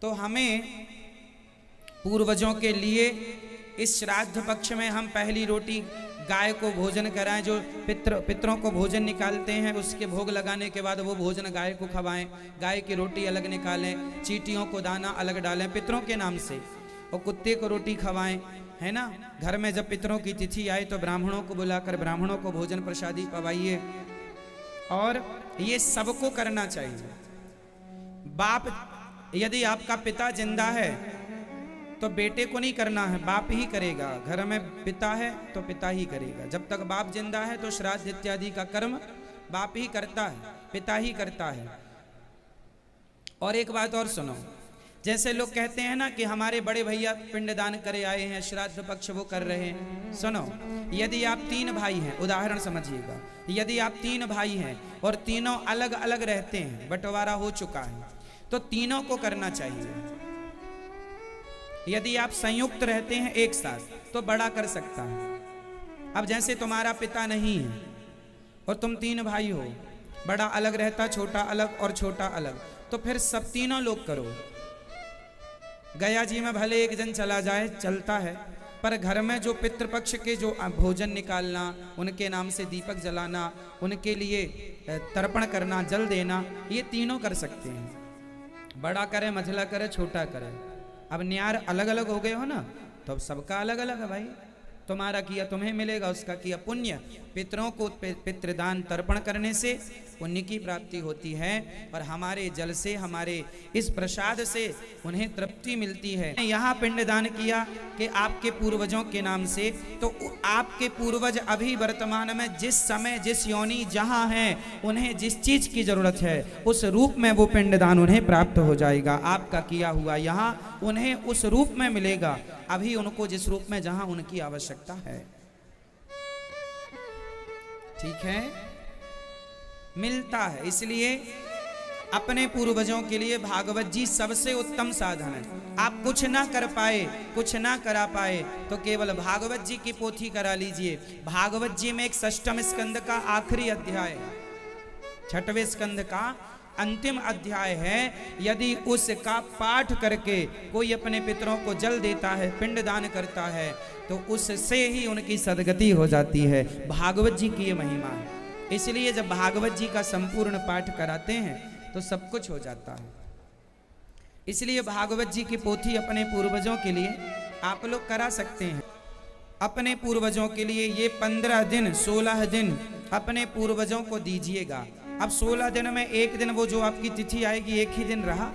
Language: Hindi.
तो हमें पूर्वजों के लिए इस श्राद्ध पक्ष में हम पहली रोटी गाय को भोजन कराएं। जो पितरों को भोजन निकालते हैं, उसके भोग लगाने के बाद वो भोजन गाय को खवाएं। गाय की रोटी अलग निकालें, चींटियों को दाना अलग डालें पितरों के नाम से, और कुत्ते को रोटी खवाएं, है ना। घर में जब पितरों की तिथि आए तो ब्राह्मणों को बुलाकर ब्राह्मणों को भोजन प्रसादी पवाइए। और ये सबको करना चाहिए। बाप, यदि आपका पिता जिंदा है तो बेटे को नहीं करना है, बाप ही करेगा। घर में पिता है तो पिता ही करेगा। जब तक बाप जिंदा है तो श्राद्ध इत्यादि का कर्म बाप ही करता है, पिता ही करता है। और एक बात और सुनो, जैसे लोग कहते हैं ना कि हमारे बड़े भैया पिंडदान करे आए हैं, श्राद्ध पक्ष वो कर रहे हैं। सुनो, यदि आप 3 भाई हैं, उदाहरण समझिएगा, यदि आप 3 भाई हैं और तीनों अलग अलग रहते हैं, बंटवारा हो चुका है, तो तीनों को करना चाहिए। यदि आप संयुक्त रहते हैं एक साथ तो बड़ा कर सकता है। अब जैसे तुम्हारा पिता नहीं है और तुम 3 भाई हो, बड़ा अलग रहता, छोटा अलग और छोटा अलग, तो फिर सब तीनों लोग करो। गया जी में भले एक जन चला जाए, चलता है, पर घर में जो पितृपक्ष के जो भोजन निकालना, उनके नाम से दीपक जलाना, उनके लिए तर्पण करना, जल देना, ये तीनों कर सकते हैं। बड़ा करे, मझला करे, छोटा करे। अब न्यार अलग अलग हो गए हो ना, तो अब सबका अलग अलग है भाई। तुम्हारा किया तुम्हें मिलेगा, उसका किया पुण्य। पितरों को पितृदान तर्पण करने से पुण्य की प्राप्ति होती है, और हमारे जल से, हमारे इस प्रसाद से उन्हें तृप्ति मिलती है। यहाँ पिंडदान किया कि आपके पूर्वजों के नाम से, तो आपके पूर्वज अभी वर्तमान में जिस समय, जिस योनि जहाँ हैं, उन्हें जिस चीज की जरूरत है उस रूप में वो पिंडदान उन्हें प्राप्त हो जाएगा। आपका किया हुआ यहाँ उन्हें उस रूप में मिलेगा, अभी उनको जिस रूप में जहां उनकी आवश्यकता है। ठीक है, मिलता है। इसलिए अपने पूर्वजों के लिए भागवत जी सबसे उत्तम साधन है। आप कुछ ना कर पाए, कुछ ना करा पाए, तो केवल भागवत जी की पोथी करा लीजिए। भागवत जी में एक 6वें स्कंद का आखिरी अध्याय, 6वें स्कंद का अंतिम अध्याय है। यदि उसका पाठ करके कोई अपने पितरों को जल देता है, पिंडदान करता है, तो उससे ही उनकी सदगति हो जाती है। भागवत जी की ये महिमा है। इसलिए जब भागवत जी का संपूर्ण पाठ कराते हैं तो सब कुछ हो जाता है। इसलिए भागवत जी की पोथी अपने पूर्वजों के लिए आप लोग करा सकते हैं। अपने पूर्वजों के लिए ये 15 दिन, 16 दिन अपने पूर्वजों को दीजिएगा। अब 16 दिन में एक दिन वो जो आपकी तिथि आएगी, एक ही दिन रहा,